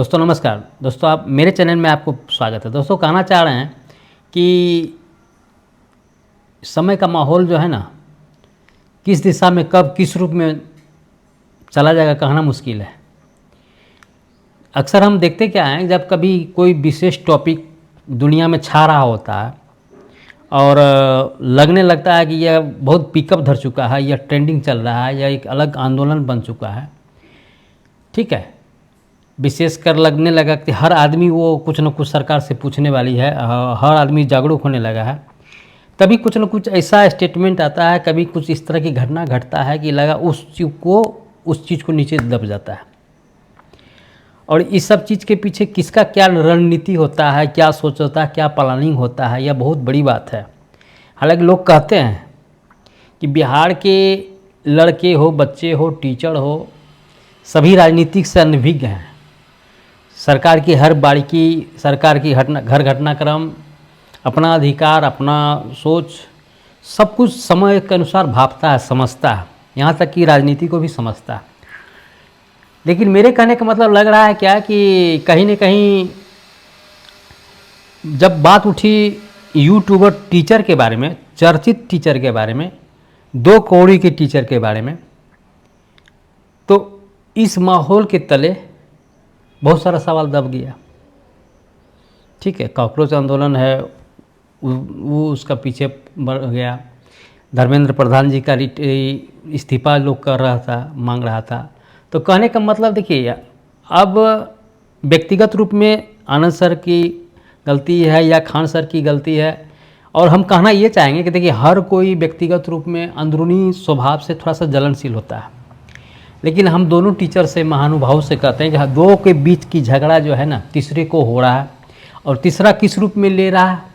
दोस्तों नमस्कार। दोस्तों आप मेरे चैनल में आपको स्वागत है। दोस्तों कहना चाह रहे हैं कि समय का माहौल जो है ना, किस दिशा में कब किस रूप में चला जाएगा कहना मुश्किल है। अक्सर हम देखते क्या हैं, जब कभी कोई विशेष टॉपिक दुनिया में छा रहा होता है और लगने लगता है कि यह बहुत पिकअप धर चुका है, यह ट्रेंडिंग चल रहा है, यह एक अलग आंदोलन बन चुका है, ठीक है, विशेषकर लगने लगा कि हर आदमी वो कुछ न कुछ सरकार से पूछने वाली है, हर आदमी जागरूक होने लगा है, तभी कुछ न कुछ ऐसा स्टेटमेंट आता है, कभी कुछ इस तरह की घटना घटता है कि लगा उस चीज़ को नीचे दब जाता है। और इस सब चीज़ के पीछे किसका क्या रणनीति होता है, क्या सोच होता है, क्या प्लानिंग होता है, यह बहुत बड़ी बात है। हालांकि लोग कहते हैं कि बिहार के लड़के हो, बच्चे हो, टीचर हो, सभी राजनीतिक से अनभिज्ञ हैं। सरकार की हर बारीकी, सरकार की घर घटनाक्रम, अपना अधिकार, अपना सोच, सब कुछ समय के अनुसार भापता है, समझता है, यहाँ तक कि राजनीति को भी समझता है। लेकिन मेरे कहने का मतलब लग रहा है क्या कि कहीं न कहीं जब बात उठी यूट्यूबर टीचर के बारे में, चर्चित टीचर के बारे में, 2 कौड़ी के टीचर के बारे में, तो इस माहौल के तले बहुत सारा सवाल दब गया। ठीक है, कॉकरोच आंदोलन है, वो उसका पीछे बढ़ गया। धर्मेंद्र प्रधान जी का इस्तीफा लोग कर रहा था, मांग रहा था। तो कहने का मतलब देखिए, अब व्यक्तिगत रूप में आनंद सर की गलती है या खान सर की गलती है, और हम कहना ये चाहेंगे कि देखिए हर कोई व्यक्तिगत रूप में अंदरूनी स्वभाव से थोड़ा सा जलनशील होता है। लेकिन हम दोनों टीचर से, महानुभाव से कहते हैं कि 2 के बीच की झगड़ा जो है ना, तीसरे को हो रहा है, और तीसरा किस रूप में ले रहा है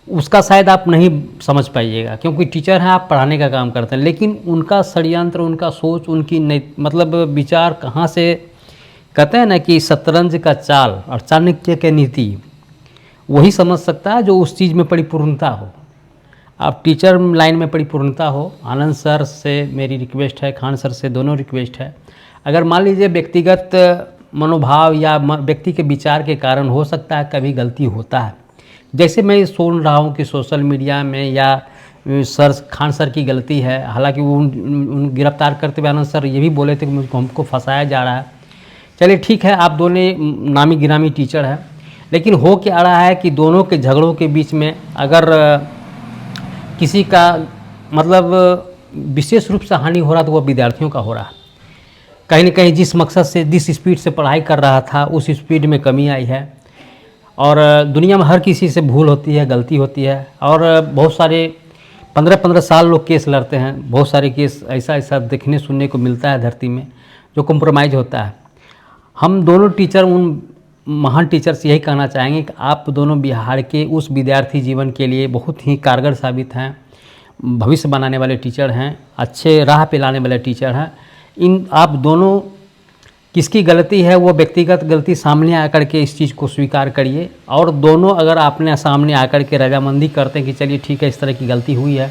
उसका शायद आप नहीं समझ पाइएगा, क्योंकि टीचर हैं, आप पढ़ाने का काम करते हैं। लेकिन उनका षड्यंत्र, उनका सोच, उनकी मतलब विचार कहाँ से, कहते हैं ना कि शतरंज का चाल और चाणक्य की नीति वही समझ सकता है जो उस चीज़ में परिपूर्णता हो। आप टीचर लाइन में परिपूर्णता हो। आनंद सर से मेरी रिक्वेस्ट है, खान सर से, दोनों रिक्वेस्ट है, अगर मान लीजिए व्यक्तिगत मनोभाव या व्यक्ति के विचार के कारण हो सकता है कभी गलती होता है, जैसे मैं सुन रहा हूँ कि सोशल मीडिया में या खान सर की गलती है। हालांकि वो उन गिरफ्तार करते हुए आनंद सर ये भी बोले थे कि हमको फंसाया जा रहा है। चलिए ठीक है, आप दोनों नामी गिरामी टीचर हैं, लेकिन हो क्या रहा है कि दोनों के झगड़ों के बीच में अगर किसी का मतलब विशेष रूप से हानि हो रहा तो वह विद्यार्थियों का हो रहा है। कहीं न कहीं जिस मकसद से, जिस स्पीड से पढ़ाई कर रहा था, उस स्पीड में कमी आई है। और दुनिया में हर किसी से भूल होती है, गलती होती है, और बहुत सारे 15-15 साल लोग केस लड़ते हैं। बहुत सारे केस ऐसा देखने सुनने को मिलता है धरती में, जो कॉम्प्रोमाइज़ होता है। हम दोनों टीचर उन महान टीचर से यही कहना चाहेंगे कि आप दोनों बिहार के उस विद्यार्थी जीवन के लिए बहुत ही कारगर साबित हैं, भविष्य बनाने वाले टीचर हैं, अच्छे राह पे लाने वाले टीचर हैं। इन आप दोनों किसकी गलती है, वो व्यक्तिगत गलती सामने आकर के इस चीज़ को स्वीकार करिए, और दोनों अगर आपने सामने आकर के रजामंदी करते हैं कि चलिए ठीक है, इस तरह की गलती हुई है,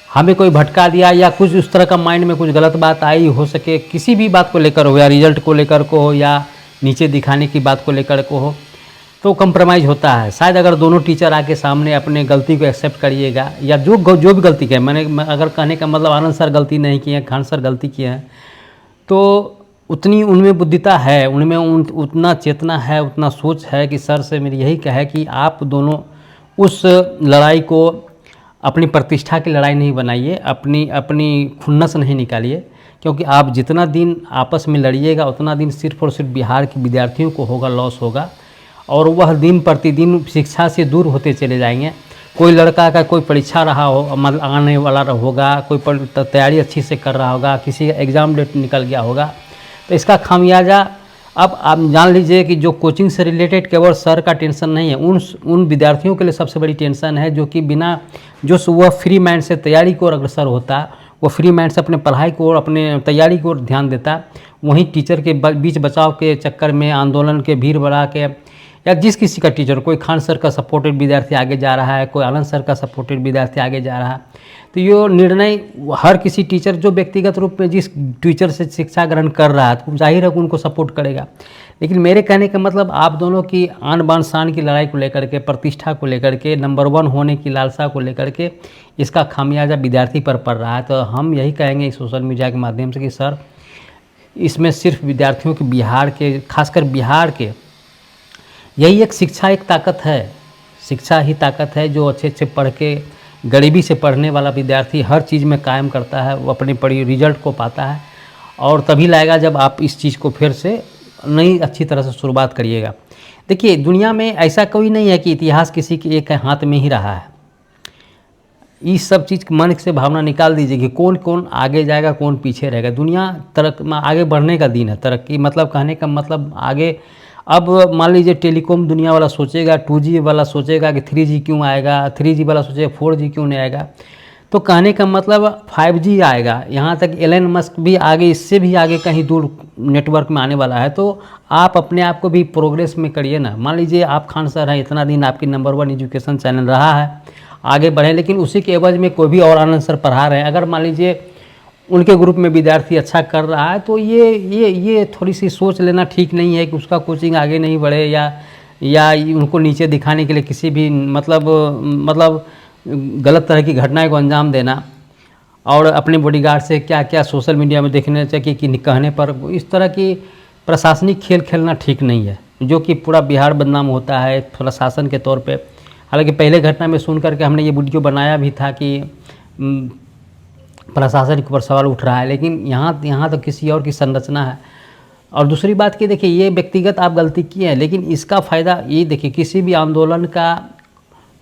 हमें कोई भटका दिया या कुछ उस तरह का माइंड में कुछ गलत बात आई हो सके, किसी भी बात को लेकर हो, या रिजल्ट को लेकर को हो, या नीचे दिखाने की बात को लेकर को हो, तो कंप्रोमाइज़ होता है। शायद अगर दोनों टीचर आके सामने अपने गलती को एक्सेप्ट करिएगा, या जो भी गलती की है, मैंने अगर कहने का मतलब आनंद सर गलती नहीं किए हैं, खान सर गलती किए हैं, तो उतनी उनमें बुद्धिता है, उनमें उतना चेतना है, उतना सोच है कि सर से मेरी यही कहे कि आप दोनों उस लड़ाई को अपनी प्रतिष्ठा की लड़ाई नहीं बनाइए, अपनी खुन्नस नहीं निकालिए, क्योंकि आप जितना दिन आपस में लड़िएगा उतना दिन सिर्फ और सिर्फ बिहार के विद्यार्थियों को होगा, लॉस होगा, और वह दिन प्रतिदिन शिक्षा से दूर होते चले जाएंगे। कोई लड़का का कोई परीक्षा रहा हो, मतलब आने वाला होगा, कोई तैयारी अच्छी से कर रहा होगा, किसी का एग्ज़ाम डेट निकल गया होगा, तो इसका खामियाजा अब आप जान लीजिए कि जो कोचिंग से रिलेटेड केवल सर का टेंशन नहीं है, उन विद्यार्थियों के लिए सबसे बड़ी टेंशन है जो कि बिना जो वह फ्री माइंड से तैयारी को अग्रसर होता, वो फ्री माइंड से अपने पढ़ाई को और अपने तैयारी को ध्यान देता, वहीं टीचर के बीच बचाव के चक्कर में, आंदोलन के भीड़ बढ़ा के, या जिस किसी का टीचर, कोई खान सर का सपोर्टेड विद्यार्थी आगे जा रहा है, कोई आनंद सर का सपोर्टेड विद्यार्थी आगे जा रहा है, तो ये निर्णय हर किसी टीचर जो व्यक्तिगत रूप में जिस टीचर से शिक्षा ग्रहण कर रहा है, तो जाहिर है कि उनको सपोर्ट करेगा। लेकिन मेरे कहने का मतलब आप दोनों की आन बान शान की लड़ाई को लेकर के, प्रतिष्ठा को लेकर के, नंबर 1 होने की लालसा को लेकर के इसका खामियाजा विद्यार्थी पर पड़ रहा है। तो हम यही कहेंगे इस सोशल मीडिया के माध्यम से कि सर, इसमें सिर्फ विद्यार्थियों के, बिहार के, खासकर बिहार के, यही एक शिक्षा एक ताकत है, शिक्षा ही ताकत है। जो अच्छे अच्छे पढ़ के, गरीबी से पढ़ने वाला विद्यार्थी हर चीज़ में कायम करता है, वो अपनी पढ़ी रिजल्ट को पाता है, और तभी लाएगा जब आप इस चीज़ को फिर से नई अच्छी तरह से शुरुआत करिएगा। देखिए, दुनिया में ऐसा कोई नहीं है कि इतिहास किसी के एक हाथ में ही रहा है। इस सब चीज़ मन से भावना निकाल दीजिए कि कौन कौन आगे जाएगा, कौन पीछे रहेगा। दुनिया आगे बढ़ने का दिन है। तरक्की मतलब, कहने का मतलब आगे, अब मान लीजिए टेलीकॉम दुनिया वाला सोचेगा, 2G वाला सोचेगा कि 3G क्यों आएगा, 3G वाला सोचेगा 4G क्यों नहीं आएगा। तो कहने का मतलब 5G आएगा। यहाँ तक एलन मस्क भी आगे, इससे भी आगे कहीं दूर नेटवर्क में आने वाला है। तो आप अपने आप को भी प्रोग्रेस में करिए ना। मान लीजिए आप खान सर हैं, इतना दिन आपकी नंबर 1 एजुकेशन चैनल रहा है, आगे बढ़े, लेकिन उसी के एवज में कोई भी और आनंद सर पढ़ा रहे हैं। अगर मान लीजिए उनके ग्रुप में विद्यार्थी अच्छा कर रहा है, तो ये थोड़ी सी सोच लेना ठीक नहीं है कि उसका कोचिंग आगे नहीं बढ़े, या उनको नीचे दिखाने के लिए किसी भी मतलब गलत तरह की घटनाएं को अंजाम देना, और अपने बॉडीगार्ड से क्या क्या सोशल मीडिया में देखने चाहिए कि कहने पर इस तरह की प्रशासनिक खेल खेलना ठीक नहीं है, जो कि पूरा बिहार बदनाम होता है प्रशासन के तौर पे। हालांकि पहले घटना में सुन करके हमने ये वीडियो बनाया भी था कि प्रशासन के ऊपर सवाल उठ रहा है, लेकिन यहाँ तो किसी और की संरचना है। और दूसरी बात कि देखिए, ये व्यक्तिगत आप गलती की है, लेकिन इसका फ़ायदा ये देखिए, किसी भी आंदोलन का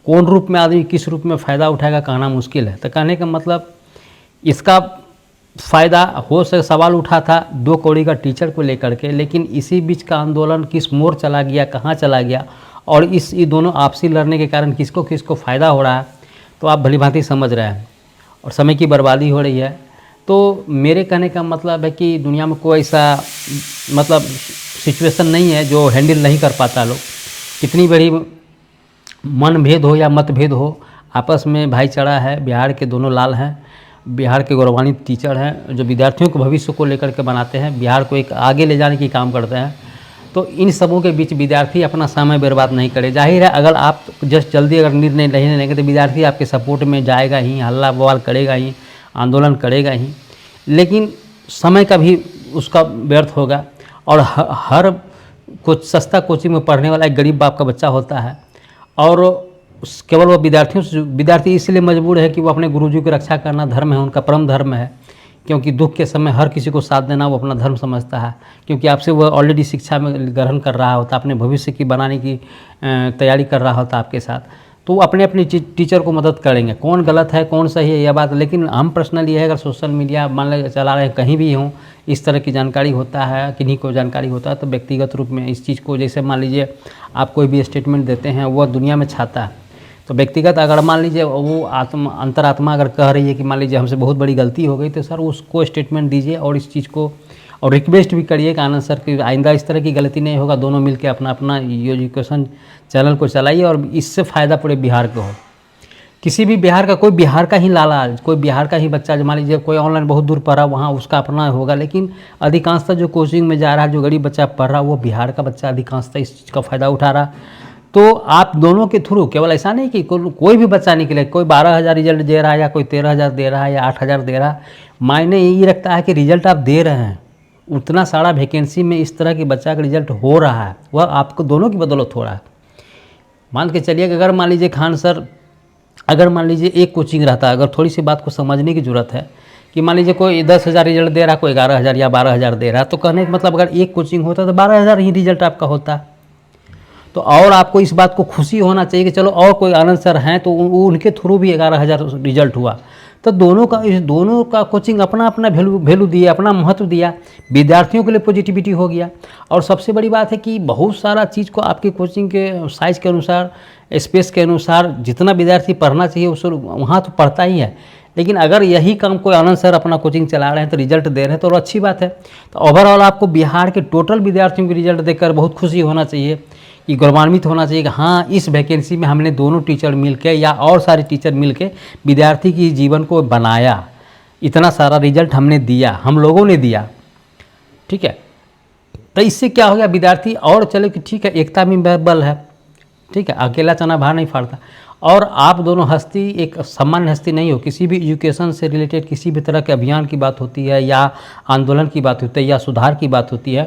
कौन रूप में आदमी किस रूप में फ़ायदा उठाएगा कहना मुश्किल है। तो कहने का मतलब इसका फ़ायदा हो सके, सवाल उठा था 2 कौड़ी का टीचर को लेकर के, लेकिन इसी बीच का आंदोलन किस मोड़ चला गया, कहाँ चला गया, और ये दोनों आपसी लड़ने के कारण किसको किसको फ़ायदा हो रहा है, तो आप भलीभांति समझ रहे हैं, और समय की बर्बादी हो रही है। तो मेरे कहने का मतलब है कि दुनिया में कोई ऐसा मतलब सिचुएशन नहीं है जो हैंडल नहीं कर पाता लोग। कितनी बड़ी मनभेद हो या मतभेद हो, आपस में भाईचारा है। बिहार के दोनों लाल हैं, बिहार के गौरवान्वित टीचर हैं, जो विद्यार्थियों के भविष्य को लेकर के बनाते हैं, बिहार को एक आगे ले जाने की काम करते हैं। तो इन सबों के बीच विद्यार्थी अपना समय बर्बाद नहीं करे। जाहिर है, अगर आप जल्दी अगर निर्णय नहीं लेंगे तो विद्यार्थी आपके सपोर्ट में जाएगा ही, हल्ला बवाल करेगा ही, आंदोलन करेगा ही, लेकिन समय का भी उसका व्यर्थ होगा। और हर कुछ सस्ता कोचिंग में पढ़ने वाला एक गरीब बाप का बच्चा होता है, और केवल वो विद्यार्थी इसलिए मजबूर है कि वो अपने गुरुजी की रक्षा करना धर्म है, उनका परम धर्म है। क्योंकि दुख के समय हर किसी को साथ देना वो अपना धर्म समझता है, क्योंकि आपसे वो ऑलरेडी शिक्षा में ग्रहण कर रहा होता, अपने भविष्य की बनाने की तैयारी कर रहा होता आपके साथ। तो वो अपने अपने टीचर को मदद करेंगे। कौन गलत है कौन सही है यह बात, लेकिन हम पर्सनली है, अगर सोशल मीडिया मान लीजिए चला रहे हैं, कहीं भी हों, इस तरह की जानकारी होता है, किन्हीं को जानकारी होता है, तो व्यक्तिगत रूप में इस चीज़ को, जैसे मान लीजिए आप कोई भी स्टेटमेंट देते हैं वह दुनिया में छाता है, तो व्यक्तिगत अगर मान लीजिए वो अंतरात्मा अगर कह रही है कि मान लीजिए हमसे बहुत बड़ी गलती हो गई, तो सर उसको स्टेटमेंट दीजिए और इस चीज़ को, और रिक्वेस्ट भी करिए कि आनंद सर की आइंदा इस तरह की गलती नहीं होगा। दोनों मिलकर अपना अपना एजुकेशन चैनल को चलाइए, और इससे फ़ायदा पूरे बिहार को हो। किसी भी बिहार का, कोई बिहार का ही लाला, कोई बिहार का ही बच्चा, मान लीजिए कोई ऑनलाइन बहुत दूर पढ़ रहा, वहाँ उसका अपना होगा, लेकिन अधिकांशतः जो कोचिंग में जा रहा है, जो गरीब बच्चा पढ़ रहा, वो बिहार का बच्चा अधिकांशतः इस चीज़ का फ़ायदा उठा रहा। तो आप दोनों के थ्रू, केवल ऐसा नहीं कि कोई भी बच्चा निकले, कोई 12,000 रिजल्ट दे रहा है, या कोई 13,000 दे रहा है, या 8,000 दे रहा है, मायने यही रखता है कि रिजल्ट आप दे रहे हैं। उतना सारा वैकेंसी में इस तरह के बच्चा का रिजल्ट हो रहा है, वह आपको दोनों की बदौलत हो रहा है। मान के चलिए कि अगर मान लीजिए खान सर, अगर मान लीजिए एक कोचिंग रहता है, अगर थोड़ी सी बात को समझने की ज़रूरत है कि मान लीजिए कोई 10,000 रिजल्ट दे रहा है, कोई 11,000 या 12,000 दे रहा है, तो कहने का मतलब अगर एक कोचिंग होता तो 12,000 ही रिजल्ट आपका होता। तो और आपको इस बात को खुशी होना चाहिए कि चलो और कोई आनंद सर हैं तो उनके थ्रू भी 11,000 रिजल्ट हुआ। तो दोनों का कोचिंग अपना अपना वैल्यू दिया, अपना महत्व दिया, विद्यार्थियों के लिए पॉजिटिविटी हो गया। और सबसे बड़ी बात है कि बहुत सारा चीज़ को आपकी कोचिंग के साइज़ के अनुसार, स्पेस के अनुसार जितना विद्यार्थी पढ़ना चाहिए उस वहाँ तो पढ़ता ही है। लेकिन अगर यही काम कोई आनंद सर अपना कोचिंग चला रहे हैं तो रिजल्ट दे रहे हैं, तो अच्छी बात है। तो ओवरऑल आपको बिहार के टोटल विद्यार्थियों के रिजल्ट देखकर बहुत खुशी होना चाहिए, कि गौरवान्वित होना चाहिए कि हाँ, इस वैकेंसी में हमने दोनों टीचर मिलके या और सारे टीचर मिलके विद्यार्थी की जीवन को बनाया, इतना सारा रिजल्ट हमने दिया, हम लोगों ने दिया। ठीक है, तो इससे क्या हो गया, विद्यार्थी और चले कि ठीक है एकता में बल है, ठीक है, अकेला चना भार नहीं फाड़ता। और आप दोनों हस्ती एक सामान्य हस्ती नहीं हो, किसी भी एजुकेशन से रिलेटेड किसी भी तरह के अभियान की बात होती है या आंदोलन की बात होती है या सुधार की बात होती है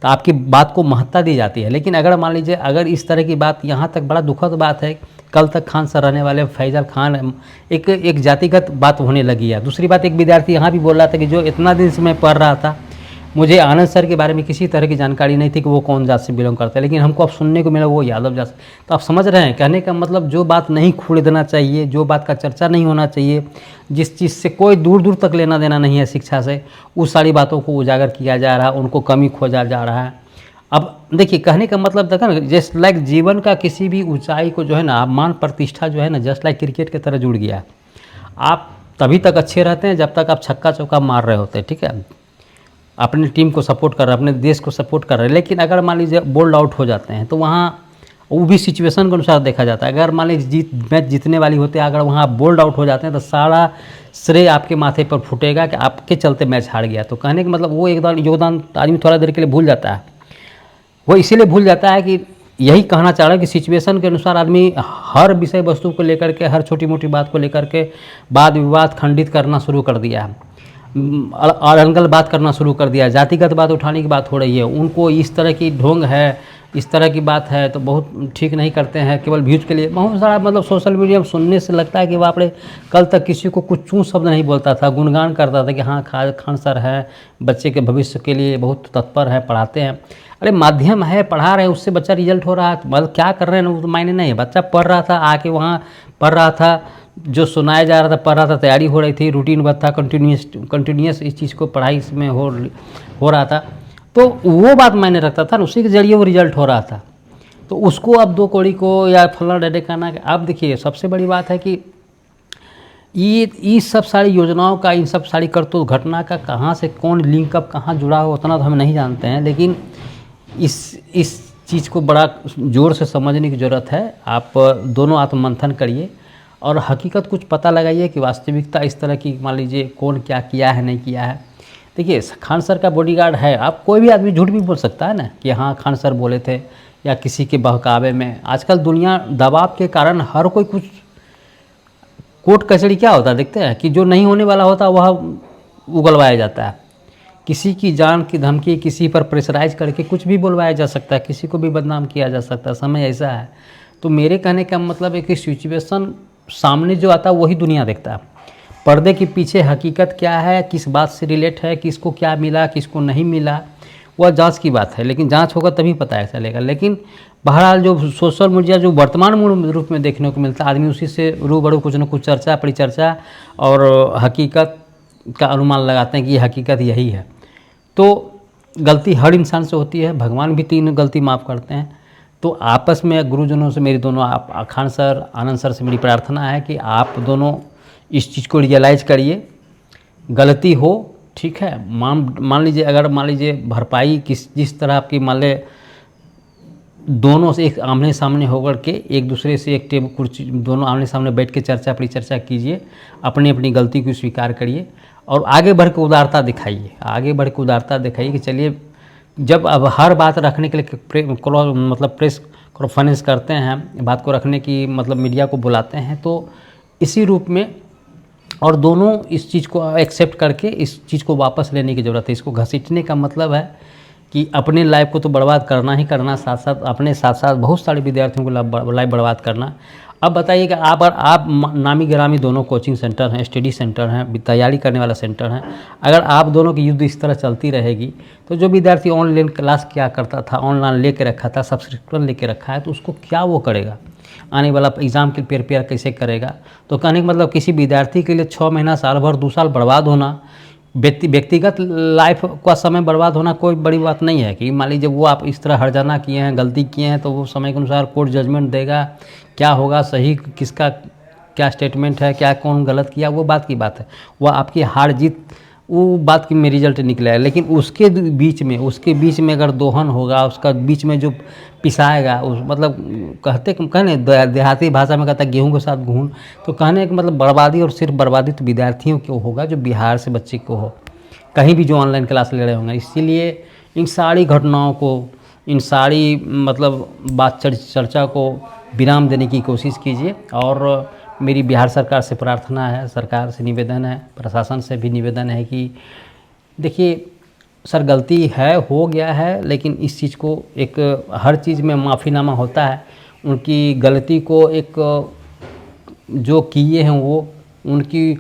तो आपकी बात को महत्ता दी जाती है। लेकिन अगर मान लीजिए अगर इस तरह की बात, यहाँ तक बड़ा दुखद बात है, कल तक खान सर रहने वाले फैजल खान एक जातिगत बात होने लगी है। दूसरी बात, एक विद्यार्थी यहाँ भी बोल रहा था कि जो इतना दिन से मैं पढ़ रहा था, मुझे आनंद सर के बारे में किसी तरह की जानकारी नहीं थी कि वो कौन जात से बिलोंग करते हैं, लेकिन हमको अब सुनने को मिला वो यादव जात से। तो आप समझ रहे हैं, कहने का मतलब जो बात नहीं खुलेदना चाहिए, जो बात का चर्चा नहीं होना चाहिए, जिस चीज़ से कोई दूर दूर तक लेना देना नहीं है शिक्षा से, उस सारी बातों को उजागर किया जा रहा है, उनको कमी खोजा जा रहा है। अब देखिए कहने का मतलब देखा ना, जस्ट लाइक जीवन का किसी भी ऊंचाई को जो है ना, मान प्रतिष्ठा जो है ना, जस्ट लाइक क्रिकेट की तरह जुड़ गया है। आप तभी तक अच्छे रहते हैं जब तक आप छक्का चौका मार रहे होते हैं, ठीक है, अपनी टीम को सपोर्ट कर रहे हैं, अपने देश को सपोर्ट कर रहे हैं। लेकिन अगर मान लीजिए बोल्ड आउट हो जाते हैं तो वहाँ वो भी सिचुएशन के अनुसार देखा जाता है। अगर मान लीजिए मैच जीतने वाली होते हैं, अगर वहाँ बोल्ड आउट हो जाते हैं तो सारा श्रेय आपके माथे पर फूटेगा कि आपके चलते मैच हार गया। तो कहने का मतलब वो एकदम योगदान आदमी थोड़ा देर के लिए भूल जाता है। वो इसीलिए भूल जाता है कि यही कहना चाह रहा है कि सिचुएशन के अनुसार आदमी हर विषय वस्तु को लेकर के, हर छोटी मोटी बात को लेकर के वाद विवाद खंडित करना शुरू कर दिया है, अड़ंगल बात करना शुरू कर दिया, जातिगत बात उठाने की बात हो रही है। उनको इस तरह की ढोंग है, इस तरह की बात है तो बहुत ठीक नहीं करते हैं, केवल व्यूज के लिए। बहुत सारा मतलब सोशल मीडिया में सुनने से लगता है कि बाप रे, कल तक किसी को कुछ चूँ शब्द नहीं बोलता था, गुणगान करता था कि हाँ खान सर है, बच्चे के भविष्य के लिए बहुत तत्पर है, पढ़ाते हैं। अरे माध्यम है, पढ़ा रहे हैं, उससे बच्चा रिजल्ट हो रहा है, मतलब क्या कर रहे हैं वो तो मायने नहीं है। बच्चा पढ़ रहा था, आके वहाँ पढ़ रहा था, जो सुनाया जा रहा था पढ़ रहा था, तैयारी हो रही थी, रूटीन वर्क था, कंटिन्यूस इस चीज़ को पढ़ाई इसमें हो रहा था, तो वो बात मायने रखता था, उसी के जरिए वो रिजल्ट हो रहा था। तो उसको अब दो कौड़ी को या फलना डरे कहना। अब देखिए सबसे बड़ी बात है कि ये सब सारी योजनाओं का, इन सब सारी करतूत घटना का कहाँ से कौन लिंक अप कहाँ जुड़ा हो उतना तो हम नहीं जानते हैं, लेकिन इस चीज़ को बड़ा ज़ोर से समझने की ज़रूरत है। आप दोनों आत्ममंथन करिए और हकीकत कुछ पता लगाइए कि वास्तविकता इस तरह की, मान लीजिए कौन क्या किया है नहीं किया है। देखिए खान सर का बॉडीगार्ड है, आप कोई भी आदमी झूठ भी बोल सकता है ना कि हाँ खान सर बोले थे, या किसी के बहकावे में। आजकल दुनिया दबाव के कारण हर कोई कुछ, कोर्ट कचहरी क्या होता है देखते हैं कि जो नहीं होने वाला होता वह उगलवाया जाता है। किसी की जान की धमकी, किसी पर प्रेशराइज करके कुछ भी बुलवाया जा सकता है, किसी को भी बदनाम किया जा सकता है, समय ऐसा है। तो मेरे कहने का मतलब है कि सिचुएशन सामने जो आता है वही दुनिया देखता है, पर्दे के पीछे हकीकत क्या है, किस बात से रिलेट है, किसको क्या मिला किसको नहीं मिला, वह जांच की बात है। लेकिन जांच होगा तभी पता चलेगा। लेकिन बहरहाल जो सोशल मीडिया जो वर्तमान मूल रूप में देखने को मिलता है, आदमी उसी से रूबरू कुछ न कुछ चर्चा परिचर्चा और हकीकत का अनुमान लगाते हैं कि ये हकीकत यही है। तो गलती हर इंसान से होती है, भगवान भी 3 गलती माफ़ करते हैं। तो आपस में गुरुजनों से मेरी दोनों, आप खान सर आनंद सर से मेरी प्रार्थना है कि आप दोनों इस चीज़ को रियलाइज़ करिए, गलती हो ठीक है, मान लीजिए अगर मान लीजिए भरपाई जिस तरह आपकी मान ले दोनों से एक आमने सामने होकर के एक दूसरे से एक टेबल कुर्सी दोनों आमने सामने बैठ के चर्चा परिचर्चा कीजिए, अपनी अपनी गलती को स्वीकार करिए और आगे बढ़ के उदारता दिखाइए, आगे बढ़ के उदारता दिखाइए कि चलिए जब अब हर बात रखने के लिए मतलब प्रेस कॉन्फ्रेंस करते हैं, बात को रखने की मतलब मीडिया को बुलाते हैं, तो इसी रूप में और दोनों इस चीज़ को एक्सेप्ट करके इस चीज़ को वापस लेने की ज़रूरत है। इसको घसीटने का मतलब है कि अपने लाइफ को तो बर्बाद करना ही करना, साथ साथ अपने साथ साथ बहुत सारे विद्यार्थियों को लाइफ बर्बाद करना। अब बताइएगा आप नामी गिरामी दोनों कोचिंग सेंटर हैं, स्टडी सेंटर हैं, तैयारी करने वाला सेंटर हैं, अगर आप दोनों की युद्ध इस तरह चलती रहेगी तो जो विद्यार्थी ऑनलाइन क्लास क्या करता था, ऑनलाइन लेके रखा था, सब्सक्रिप्शन लेके रखा है, तो उसको क्या वो करेगा, आने वाला एग्ज़ाम के प्रिपेयर कैसे करेगा। तो कहने का मतलब किसी विद्यार्थी के लिए 6 महीना साल भर 2 साल बर्बाद होना, व्यक्तिगत लाइफ का समय बर्बाद होना कोई बड़ी बात नहीं है। कि मान लीजिए वो आप इस तरह हर्जाना किए हैं, गलती किए हैं, तो वो समय के अनुसार कोर्ट जजमेंट देगा, क्या होगा सही किसका क्या स्टेटमेंट है, क्या कौन गलत किया, वो बात की बात है, वह आपकी हार जीत वो बात की में रिजल्ट निकलेगा। लेकिन उसके बीच में अगर दोहन होगा, उसका बीच में जो पिसाएगा, उस मतलब कहने देहाती भाषा में कहता है गेहूं के साथ घून, तो कहने का मतलब बर्बादी, और सिर्फ बर्बादी तो विद्यार्थियों को होगा जो बिहार से बच्चे को हो, कहीं भी जो ऑनलाइन क्लास ले रहे होंगे। इसीलिए इन सारी घटनाओं को, इन सारी मतलब बात चर्चा को विराम देने की कोशिश कीजिए। और मेरी बिहार सरकार से प्रार्थना है, सरकार से निवेदन है, प्रशासन से भी निवेदन है कि देखिए सर, गलती है, हो गया है, लेकिन इस चीज़ को एक हर चीज़ में माफ़ीनामा होता है। उनकी गलती को एक जो किए हैं वो उनकी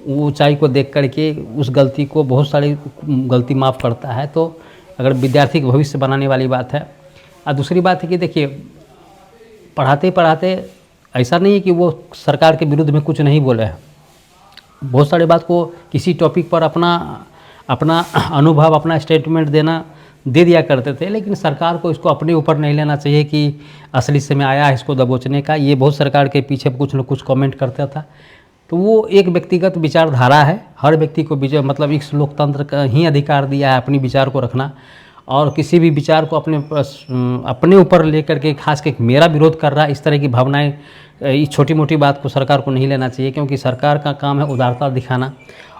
ऊंचाई को देख करके उस गलती को बहुत सारी गलती माफ़ करता है। तो अगर विद्यार्थी का भविष्य बनाने वाली बात है। और दूसरी बात है कि देखिए, पढ़ाते पढ़ाते ऐसा नहीं है कि वो सरकार के विरुद्ध में कुछ नहीं बोले हैं। बहुत सारे बात को किसी टॉपिक पर अपना अनुभव, अपना स्टेटमेंट दे दिया करते थे, लेकिन सरकार को इसको अपने ऊपर नहीं लेना चाहिए कि असली समय आया है इसको दबोचने का। ये बहुत सरकार के पीछे कुछ न कुछ कमेंट करता था। तो वो एक व्यक्तिगत विचारधारा है। हर व्यक्ति को मतलब इस लोकतंत्र का ही अधिकार दिया है अपनी विचार को रखना, और किसी भी विचार को अपने ऊपर लेकर के खास कर मेरा विरोध कर रहा है, इस तरह की भावनाएं, इस छोटी मोटी बात को सरकार को नहीं लेना चाहिए। क्योंकि सरकार का काम है उदारता दिखाना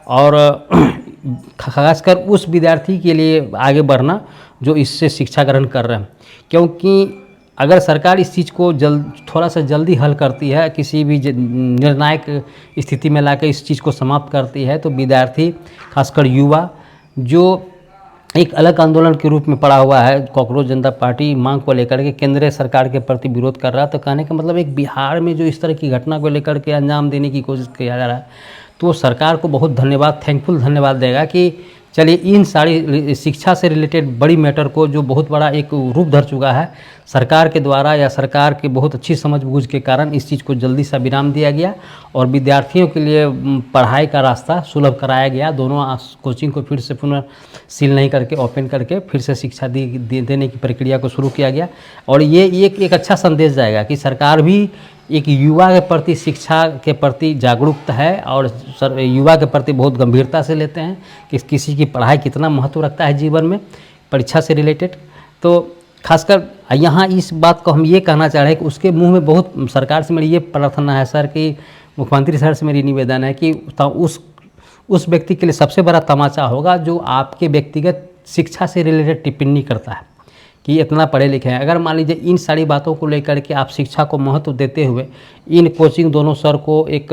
और खासकर उस विद्यार्थी के लिए आगे बढ़ना जो इससे शिक्षा ग्रहण कर रहे हैं। क्योंकि अगर सरकार इस चीज़ को थोड़ा सा जल्दी हल करती है, किसी भी निर्णायक स्थिति में लाकर इस चीज़ को समाप्त करती है, तो विद्यार्थी खासकर युवा जो एक अलग आंदोलन के रूप में पड़ा हुआ है, कॉकरोच जनता पार्टी मांग को लेकर के केंद्रीय सरकार के प्रति विरोध कर रहा है। तो कहने का मतलब एक बिहार में जो इस तरह की घटना को लेकर के अंजाम देने की कोशिश किया जा रहा है, तो सरकार को बहुत धन्यवाद, थैंकफुल धन्यवाद देगा कि चलिए इन सारी शिक्षा से रिलेटेड बड़ी मैटर को, जो बहुत बड़ा एक रूप धर चुका है सरकार के द्वारा या सरकार के बहुत अच्छी समझबूझ के कारण, इस चीज़ को जल्दी सा विराम दिया गया और विद्यार्थियों के लिए पढ़ाई का रास्ता सुलभ कराया गया। दोनों कोचिंग को फिर से पुनः सील नहीं करके, ओपन करके फिर से शिक्षा देने की प्रक्रिया को शुरू किया गया। और ये एक अच्छा संदेश जाएगा कि सरकार भी एक युवा के प्रति, शिक्षा के प्रति जागरूकता है और युवा के प्रति बहुत गंभीरता से लेते हैं कि किसी की पढ़ाई कितना महत्व रखता है जीवन में, परीक्षा से रिलेटेड। तो खासकर यहाँ इस बात को हम ये कहना चाह रहे हैं कि उसके मुंह में बहुत, सरकार से मेरी ये प्रार्थना है सर कि मुख्यमंत्री सर से मेरी निवेदन है कि उस व्यक्ति के लिए सबसे बड़ा तमाचा होगा जो आपके व्यक्तिगत शिक्षा से रिलेटेड टिप्पणी करता है कि इतना पढ़े लिखे हैं। अगर मान लीजिए इन सारी बातों को लेकर के आप शिक्षा को महत्व देते हुए इन कोचिंग दोनों सर को एक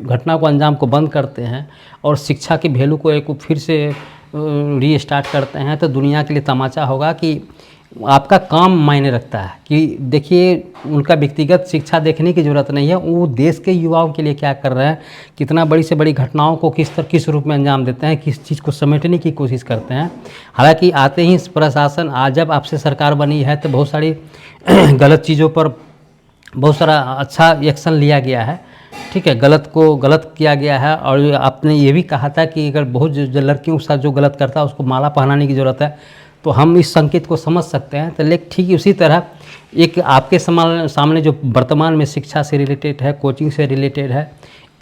घटना को अंजाम को बंद करते हैं और शिक्षा की वैल्यू को एक फिर से रीस्टार्ट करते हैं, तो दुनिया के लिए तमाचा होगा कि आपका काम मायने रखता है। कि देखिए, उनका व्यक्तिगत शिक्षा देखने की ज़रूरत नहीं है, वो देश के युवाओं के लिए क्या कर रहे हैं, कितना बड़ी से बड़ी घटनाओं को किस रूप में अंजाम देते हैं, किस चीज़ को समेटने की कोशिश करते हैं। हालांकि आते ही प्रशासन, आज जब आपसे सरकार बनी है तो बहुत सारी गलत चीज़ों पर बहुत सारा अच्छा एक्शन लिया गया है, ठीक है, गलत को गलत किया गया है। और आपने ये भी कहा था कि अगर बहुत जो लड़कियों के साथ जो गलत करता है उसको माला पहनाने की ज़रूरत है, तो हम इस संकेत को समझ सकते हैं। तो लेकिन ठीक उसी तरह एक आपके सामने जो वर्तमान में शिक्षा से रिलेटेड है, कोचिंग से रिलेटेड है,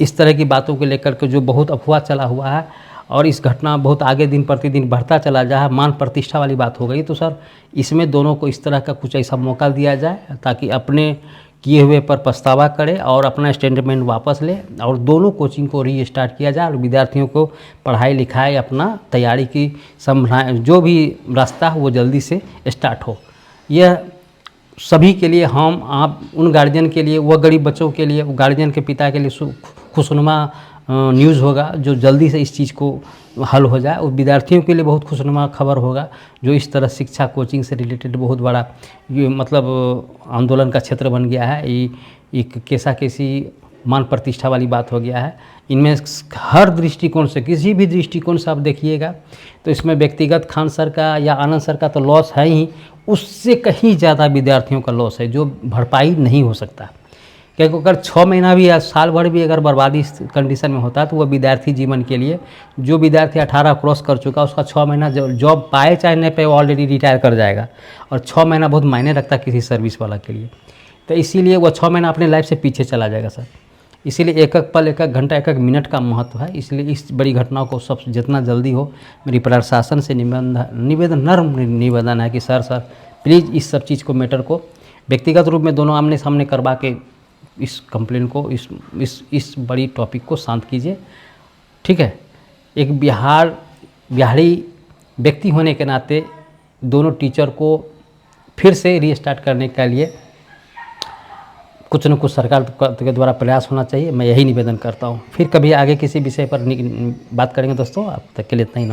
इस तरह की बातों को लेकर के जो बहुत अफवाह चला हुआ है और इस घटना बहुत आगे दिन प्रतिदिन बढ़ता चला जा है, मान प्रतिष्ठा वाली बात हो गई। तो सर, इसमें दोनों को इस तरह का कुछ ऐसा मौका दिया जाए ताकि अपने किए हुए पर पछतावा करे और अपना स्टेटमेंट वापस ले और दोनों कोचिंग को रीस्टार्ट किया जाए और विद्यार्थियों को पढ़ाई लिखाई, अपना तैयारी की जो भी रास्ता है वो जल्दी से स्टार्ट हो। यह सभी के लिए, हम आप उन गार्जियन के लिए, वह गरीब बच्चों के लिए, गार्जियन के पिता के लिए खुशनुमा न्यूज़ होगा जो जल्दी से इस चीज़ को हल हो जाए। और विद्यार्थियों के लिए बहुत खुशनुमा खबर होगा जो इस तरह शिक्षा कोचिंग से रिलेटेड बहुत बड़ा ये मतलब आंदोलन का क्षेत्र बन गया है। ये एक कैसी मान प्रतिष्ठा वाली बात हो गया है। इनमें हर दृष्टिकोण से, किसी भी दृष्टिकोण से आप देखिएगा तो इसमें व्यक्तिगत खान सर का या आनंद सर का तो लॉस है ही, उससे कहीं ज़्यादा विद्यार्थियों का लॉस है जो भरपाई नहीं हो सकता। क्योंकि अगर 6 महीना भी या साल भर भी अगर बर्बादी इस कंडीशन में होता है तो वह विद्यार्थी जीवन के लिए, जो विद्यार्थी 18 क्रॉस कर चुका उसका 6 महीना जॉब पाए चाहे नहीं पाए, वो ऑलरेडी रिटायर कर जाएगा। और 6 महीना बहुत मायने रखता है किसी सर्विस वाला के लिए। तो इसीलिए वह 6 महीना अपने लाइफ से पीछे चला जाएगा सर। इसीलिए एक एक पल, एक एक घंटा, एक एक मिनट का महत्व है। इसलिए इस बड़ी घटनाओं को सब जितना जल्दी हो, मेरी प्रशासन से नर्म निवेदन है कि सर प्लीज़ इस सब चीज़ को, मैटर को व्यक्तिगत रूप में दोनों आमने सामने करवा के इस कंप्लेन को, इस बड़ी टॉपिक को शांत कीजिए, ठीक है। एक बिहारी व्यक्ति होने के नाते दोनों टीचर को फिर से रीस्टार्ट करने के लिए कुछ न कुछ सरकार के द्वारा प्रयास होना चाहिए। मैं यही निवेदन करता हूँ। फिर कभी आगे किसी विषय पर बात करेंगे दोस्तों। अब तक के लिए इतना ही।